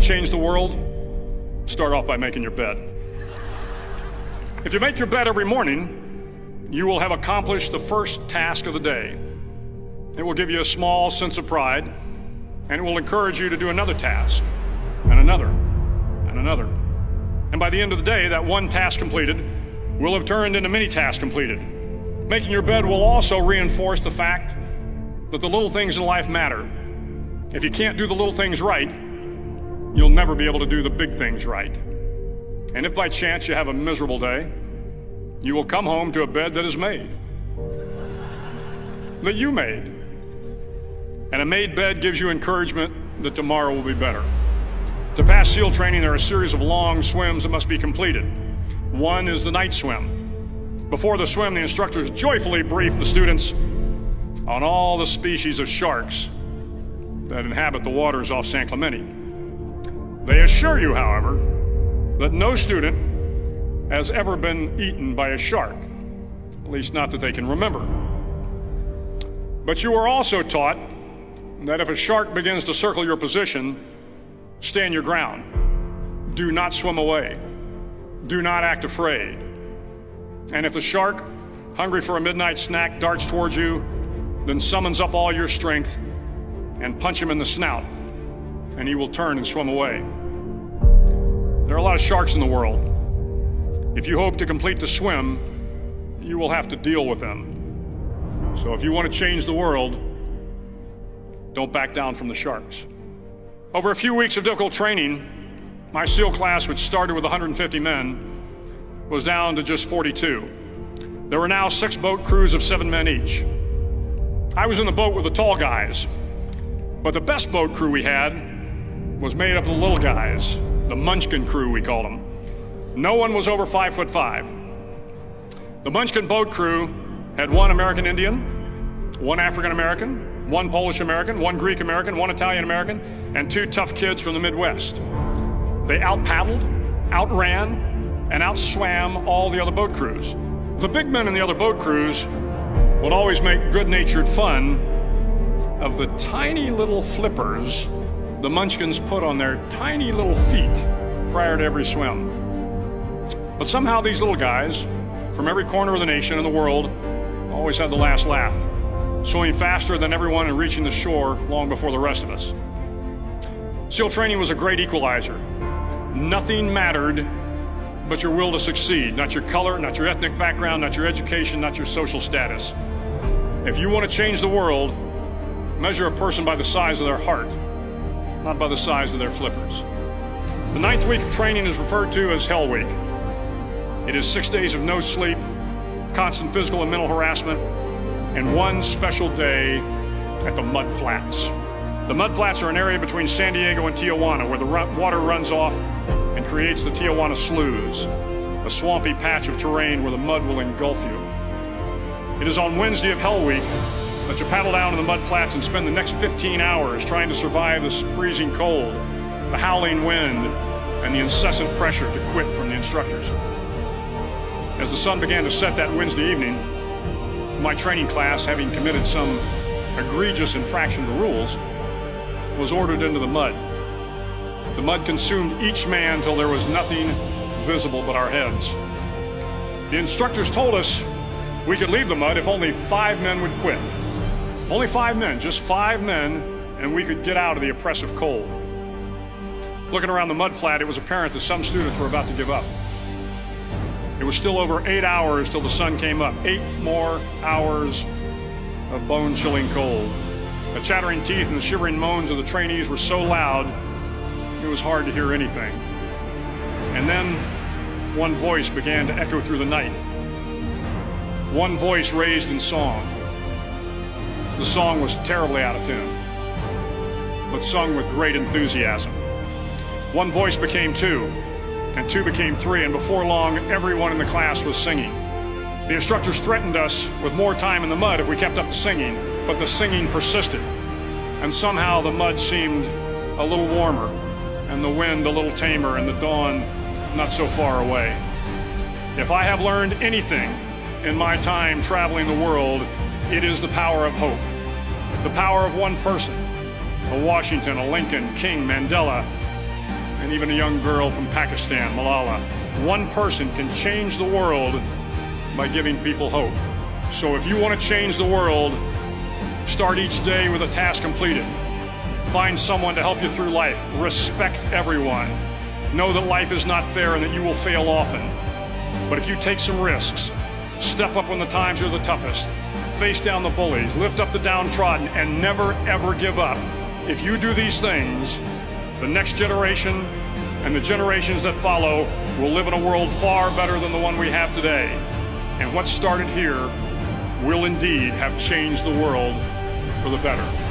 change the world? Start off by making your bed. If you make your bed every morning, you will have accomplished the first task of the day. It will give you a small sense of pride, and it will encourage you to do another task, and another, and another. And by the end of the day, that one task completed will have turned into many tasks completed. Making your bed will also reinforce the fact that the little things in life matter. If you can't do the little things right, you'll never be able to do the big things right. And if by chance you have a miserable day, you will come home to a bed that is made, that you made. And a made bed gives you encouragement that tomorrow will be better. To pass SEAL training, there are a series of long swims that must be completed. One is the night swim. Before the swim, the instructors joyfully brief the students on all the species of sharks that inhabit the waters off San Clemente. They assure you, however, that no student has ever been eaten by a shark, at least not that they can remember. But you are also taught that if a shark begins to circle your position, stand your ground. Do not swim away. Do not act afraid. And if the shark, hungry for a midnight snack, darts towards you, then summons up all your strength and punch him in the snout, and he will turn and swim away. There are a lot of sharks in the world. If you hope to complete the swim, you will have to deal with them. So if you want to change the world, don't back down from the sharks. Over a few weeks of difficult training, my SEAL class, which started with 150 men, was down to just 42. There were now 6 boat crews of 7 men each. I was in the boat with the tall guys, but the best boat crew we had was made up of the little guys, the Munchkin crew, we called them. No one was over 5'5". The Munchkin boat crew had 1 American Indian, 1 African American, 1 Polish American, 1 Greek American, 1 Italian American, and 2 tough kids from the Midwest. They out-paddled, outran, and outswam all the other boat crews. The big men in the other boat crews would always make good-natured fun of the tiny little flippers the Munchkins put on their tiny little feet prior to every swim. But somehow these little guys from every corner of the nation and the world always had the last laugh, swimming faster than everyone and reaching the shore long before the rest of us. SEAL training was a great equalizer. Nothing mattered but your will to succeed, not your color, not your ethnic background, not your education, not your social status. If you want to change the world, measure a person by the size of their heart, not by the size of their flippers. The 9th week of training is referred to as Hell Week. It is 6 days of no sleep, constant physical and mental harassment, and 1 special day at the Mud Flats. The Mud Flats are an area between San Diego and Tijuana where the water runs off and creates the Tijuana Sloughs, a swampy patch of terrain where the mud will engulf you. It is on Wednesday of Hell Week that you paddle down to the Mud Flats and spend the next 15 hours trying to survive this freezing cold, the howling wind, and the incessant pressure to quit from the instructors. As the sun began to set that Wednesday evening, my training class, having committed some egregious infraction of the rules, was ordered into the mud. The mud consumed each man till there was nothing visible but our heads. The instructors told us we could leave the mud if only 5 men would quit. Only 5 men, just 5 men, and we could get out of the oppressive cold. Looking around the mud flat, it was apparent that some students were about to give up. It was still over 8 hours till the sun came up. 8 more hours of bone-chilling cold. The chattering teeth and the shivering moans of the trainees were so loud, it was hard to hear anything. And then one voice began to echo through the night. One voice raised in song. The song was terribly out of tune, but sung with great enthusiasm. One voice became 2, and 2 became 3, and before long, everyone in the class was singing. The instructors threatened us with more time in the mud if we kept up the singing, but the singing persisted, and somehow the mud seemed a little warmer, and the wind a little tamer, and the dawn not so far away. If I have learned anything in my time traveling the world, it is the power of hope. The power of one person, a Washington, a Lincoln, King, Mandela, and even a young girl from Pakistan, Malala. One person can change the world by giving people hope. So if you want to change the world, start each day with a task completed. Find someone to help you through life. Respect everyone. Know that life is not fair and that you will fail often. But if you take some risks, step up when the times are the toughest, face down the bullies, lift up the downtrodden, and never ever give up. If you do these things, the next generation and the generations that follow will live in a world far better than the one we have today. And what started here will indeed have changed the world for the better.